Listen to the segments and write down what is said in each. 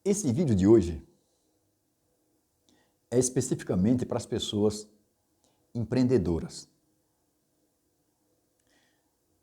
Esse vídeo de hoje é especificamente para as pessoas empreendedoras.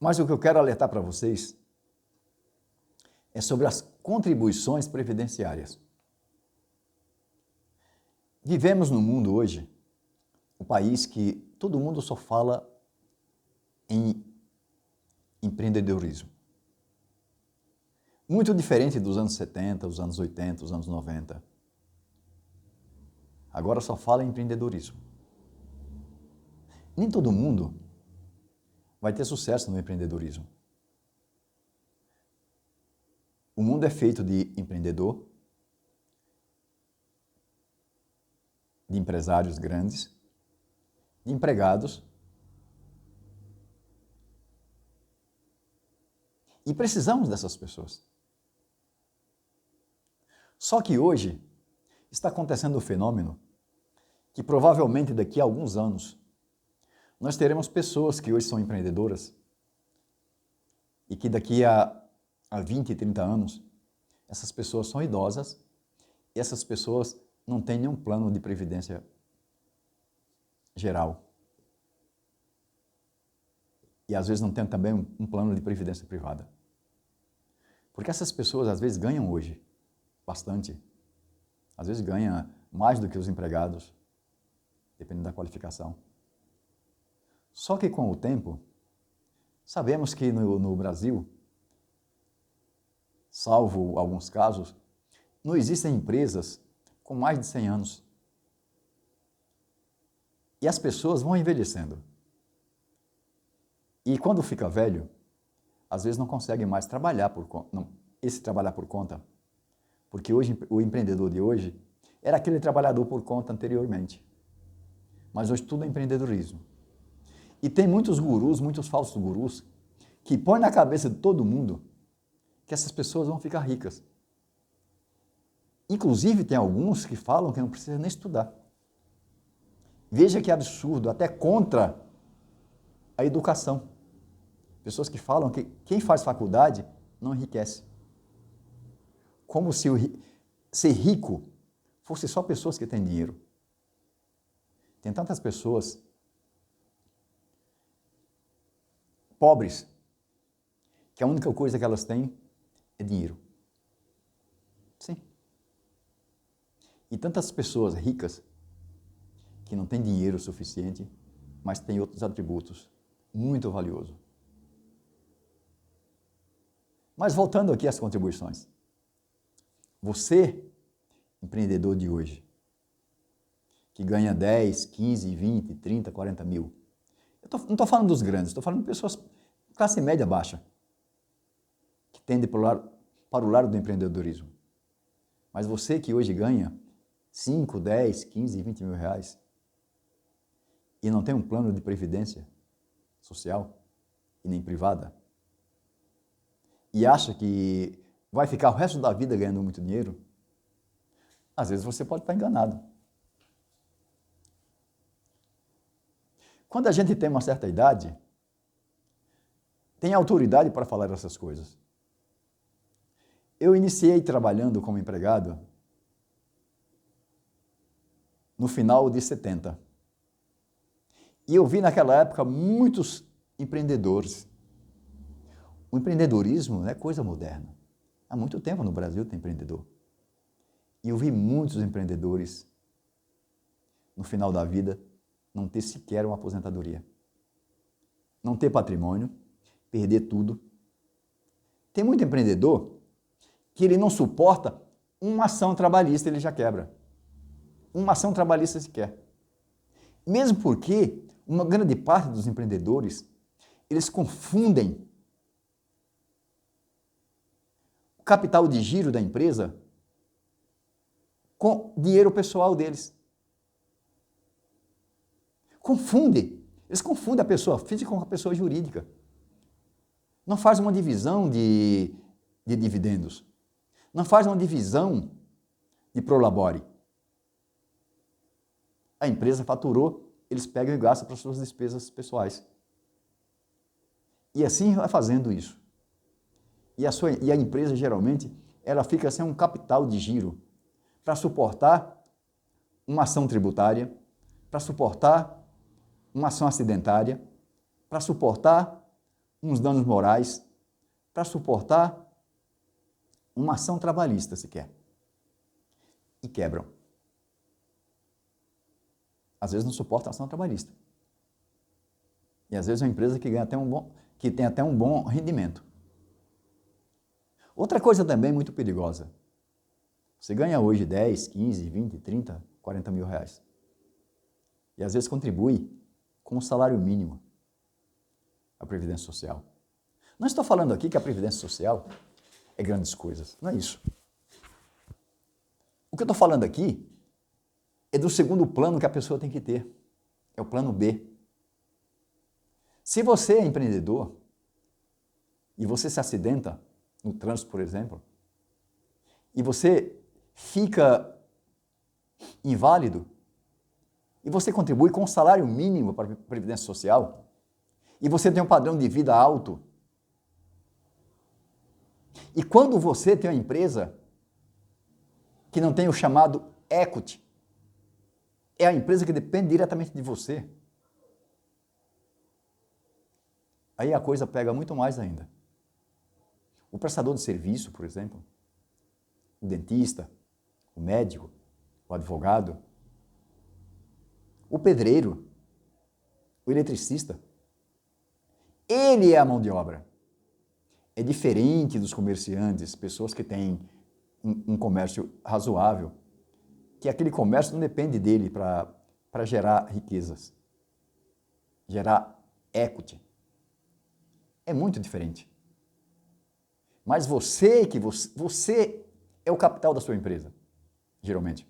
Mas o que eu quero alertar para vocês é sobre as contribuições previdenciárias. Vivemos num mundo hoje, um país que todo mundo só fala em empreendedorismo. Muito diferente dos anos 70, os anos 80, os anos 90. Agora só fala em empreendedorismo. Nem todo mundo vai ter sucesso no empreendedorismo. O mundo é feito de empreendedor, de empresários grandes, de empregados. E precisamos dessas pessoas. Só que hoje está acontecendo um fenômeno que provavelmente daqui a alguns anos nós teremos pessoas que hoje são empreendedoras e que daqui a 20, 30 anos essas pessoas são idosas e essas pessoas não têm nenhum plano de previdência geral. E às vezes não tem também um plano de previdência privada. Porque essas pessoas às vezes ganham hoje bastante. Às vezes ganham mais do que os empregados, dependendo da qualificação. Só que com o tempo, sabemos que no Brasil, salvo alguns casos, não existem empresas com mais de 100 anos. E as pessoas vão envelhecendo. E quando fica velho, às vezes não consegue mais trabalhar trabalhar por conta. Porque hoje o empreendedor de hoje era aquele trabalhador por conta anteriormente. Mas hoje tudo é empreendedorismo. E tem muitos gurus, muitos falsos gurus, que põem na cabeça de todo mundo que essas pessoas vão ficar ricas. Inclusive tem alguns que falam que não precisa nem estudar. Veja que absurdo, até contra a educação. Pessoas que falam que quem faz faculdade não enriquece. Como se ser rico fosse só pessoas que têm dinheiro. Tem tantas pessoas pobres que a única coisa que elas têm é dinheiro. Sim. E tantas pessoas ricas que não têm dinheiro suficiente, mas têm outros atributos muito valiosos. Mas voltando aqui às contribuições. Você, empreendedor de hoje, que ganha 10, 15, 20, 30, 40 mil. Não estou falando dos grandes, estou falando de pessoas classe média baixa, que tendem para o lado do empreendedorismo. Mas você que hoje ganha 5, 10, 15, 20 mil reais e não tem um plano de previdência social e nem privada, e acha que vai ficar o resto da vida ganhando muito dinheiro, às vezes você pode estar enganado. Quando a gente tem uma certa idade, tem autoridade para falar essas coisas. Eu iniciei trabalhando como empregado no final de 70. E eu vi naquela época muitos empreendedores. O empreendedorismo não é coisa moderna. Há muito tempo no Brasil tem empreendedor. E eu vi muitos empreendedores, no final da vida, não ter sequer uma aposentadoria. Não ter patrimônio, perder tudo. Tem muito empreendedor que ele não suporta uma ação trabalhista, ele já quebra. Uma ação trabalhista sequer. Mesmo porque uma grande parte dos empreendedores, eles confundem o capital de giro da empresa com dinheiro pessoal deles. Eles confundem a pessoa física com a pessoa jurídica. Não faz uma divisão de dividendos. Não faz uma divisão de prolabore. A empresa faturou, eles pegam e gastam para suas despesas pessoais. E assim vai fazendo isso. E a empresa, geralmente, ela fica sem um capital de giro para suportar uma ação tributária, para suportar uma ação acidentária, para suportar uns danos morais, para suportar uma ação trabalhista sequer. E quebram. Às vezes não suporta a ação trabalhista. E às vezes é uma empresa que tem até um bom rendimento. Outra coisa também muito perigosa. Você ganha hoje 10, 15, 20, 30, 40 mil reais. E às vezes contribui com o salário mínimo à Previdência Social. Não estou falando aqui que a Previdência Social é grandes coisas. Não é isso. O que eu estou falando aqui é do segundo plano que a pessoa tem que ter. É o plano B. Se você é empreendedor e você se acidenta no trânsito, por exemplo, e você fica inválido, e você contribui com um salário mínimo para a Previdência Social, e você tem um padrão de vida alto, e quando você tem uma empresa que não tem o chamado equity, é a empresa que depende diretamente de você, aí a coisa pega muito mais ainda. O prestador de serviço, por exemplo, o dentista, o médico, o advogado, o pedreiro, o eletricista, ele é a mão de obra. É diferente dos comerciantes, pessoas que têm um comércio razoável, que aquele comércio não depende dele para gerar riquezas, gerar equity. É muito diferente. Mas você é o capital da sua empresa, geralmente.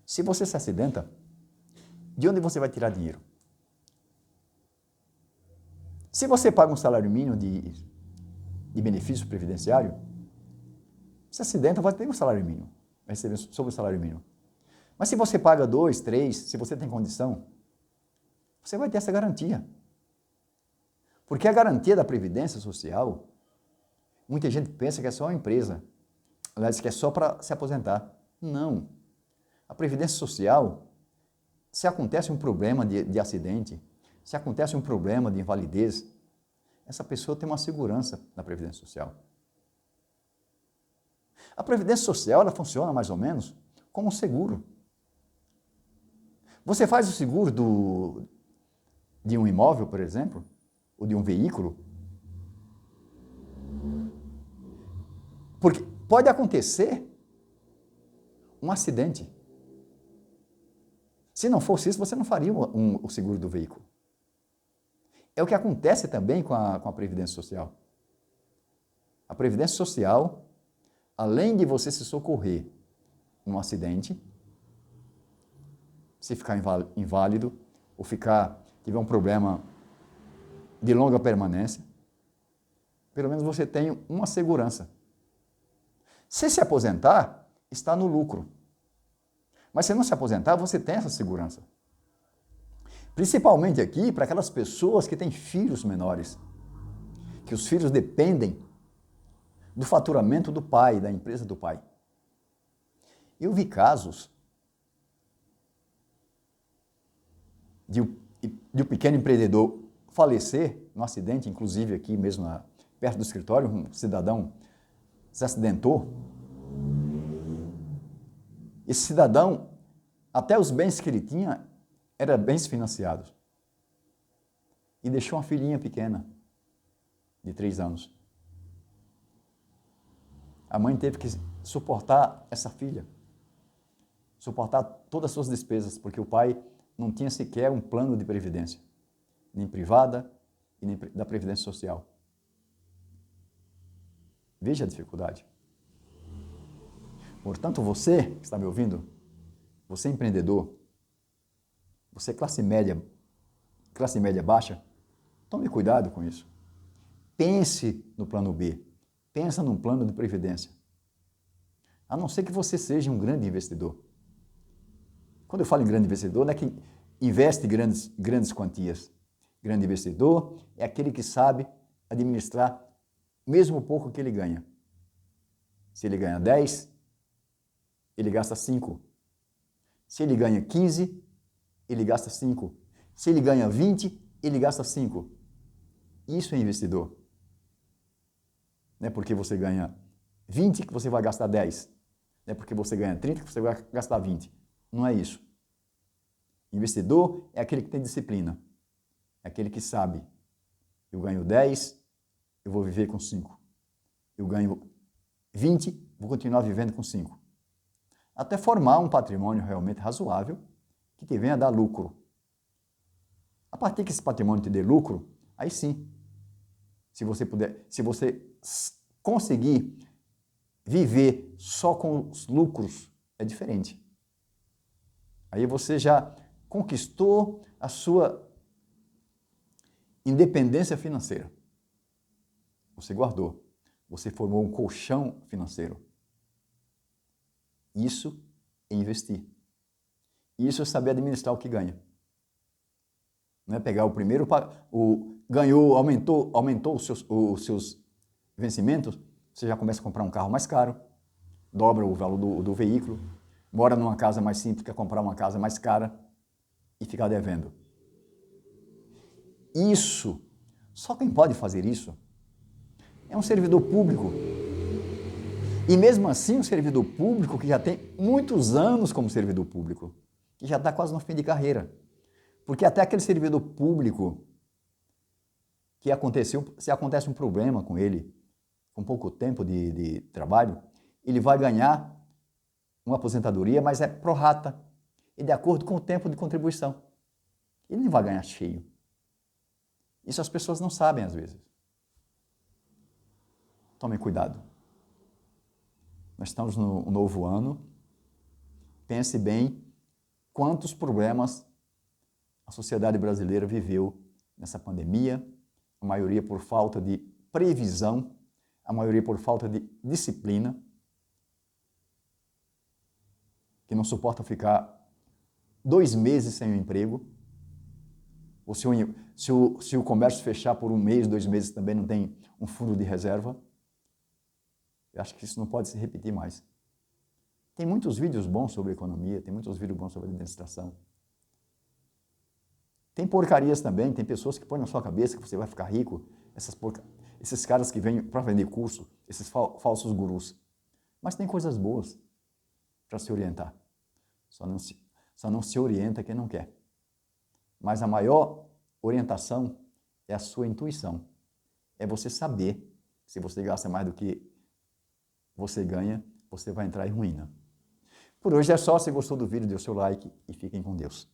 Se você se acidenta, de onde você vai tirar dinheiro? Se você paga um salário mínimo de benefício previdenciário, se acidenta, vai ter um salário mínimo, vai receber sobre o salário mínimo. Mas se você paga 2, 3, se você tem condição, você vai ter essa garantia. Porque a garantia da Previdência Social, muita gente pensa que é só uma empresa, aliás, que é só para se aposentar. Não. A Previdência Social, se acontece um problema de acidente, se acontece um problema de invalidez, essa pessoa tem uma segurança na Previdência Social. A Previdência Social, ela funciona mais ou menos como um seguro. Você faz o seguro de um imóvel, por exemplo, ou de um veículo, porque pode acontecer um acidente. Se não fosse isso, você não faria o seguro do veículo. É o que acontece também com a Previdência Social. A Previdência Social, além de você se socorrer num acidente, se ficar inválido ou tiver um problema de longa permanência, pelo menos você tem uma segurança. Se aposentar, está no lucro. Mas se não se aposentar, você tem essa segurança. Principalmente aqui para aquelas pessoas que têm filhos menores, que os filhos dependem do faturamento do pai, da empresa do pai. Eu vi casos de um pequeno empreendedor falecer num acidente, inclusive aqui mesmo perto do escritório, um cidadão se acidentou. Esse cidadão, até os bens que ele tinha, eram bens financiados. E deixou uma filhinha pequena, de 3 anos. A mãe teve que suportar essa filha, suportar todas as suas despesas, porque o pai não tinha sequer um plano de previdência, nem privada e nem da Previdência Social. Veja a dificuldade. Portanto, você que está me ouvindo, você é empreendedor, você é classe média baixa, tome cuidado com isso. Pense no plano B, pensa num plano de previdência. A não ser que você seja um grande investidor. Quando eu falo em grande investidor, não é que investe grandes quantias. Grande investidor é aquele que sabe administrar mesmo o pouco que ele ganha. Se ele ganha 10, ele gasta 5. Se ele ganha 15, ele gasta 5. Se ele ganha 20, ele gasta 5. Isso é investidor. Não é porque você ganha 20 que você vai gastar 10. Não é porque você ganha 30 que você vai gastar 20. Não é isso. Investidor é aquele que tem disciplina. É aquele que sabe, eu ganho 10, eu vou viver com 5. Eu ganho 20, vou continuar vivendo com 5. Até formar um patrimônio realmente razoável que te venha dar lucro. A partir que esse patrimônio te dê lucro, aí sim, se você conseguir viver só com os lucros, é diferente. Aí você já conquistou a sua independência financeira. Você guardou. Você formou um colchão financeiro. Isso é investir. Isso é saber administrar o que ganha. Não é pegar o primeiro, ganhou, aumentou os seus vencimentos, você já começa a comprar um carro mais caro, dobra o valor do veículo, mora numa casa mais simples, quer comprar uma casa mais cara e ficar devendo. Isso, só quem pode fazer isso é um servidor público. E mesmo assim, um servidor público que já tem muitos anos como servidor público, que já está quase no fim de carreira. Porque até aquele servidor público que se acontece um problema com ele, com pouco tempo de trabalho, ele vai ganhar uma aposentadoria, mas é pro rata, e de acordo com o tempo de contribuição. Ele não vai ganhar cheio. Isso as pessoas não sabem às vezes. Tomem cuidado. Nós estamos no novo ano. Pense bem quantos problemas a sociedade brasileira viveu nessa pandemia, a maioria por falta de previsão, a maioria por falta de disciplina, que não suporta ficar 2 meses sem um emprego, ou se o comércio fechar por 1 mês, 2 meses também não tem um fundo de reserva. Eu acho que isso não pode se repetir mais. Tem muitos vídeos bons sobre economia, tem muitos vídeos bons sobre administração. Tem porcarias também, tem pessoas que põem na sua cabeça que você vai ficar rico, esses caras que vêm para vender curso, esses falsos gurus. Mas tem coisas boas para se orientar. Só não se orienta quem não quer. Mas a maior orientação é a sua intuição. É você saber que se você gasta mais do que você ganha, você vai entrar em ruína. Por hoje é só. Se gostou do vídeo, dê o seu like e fiquem com Deus.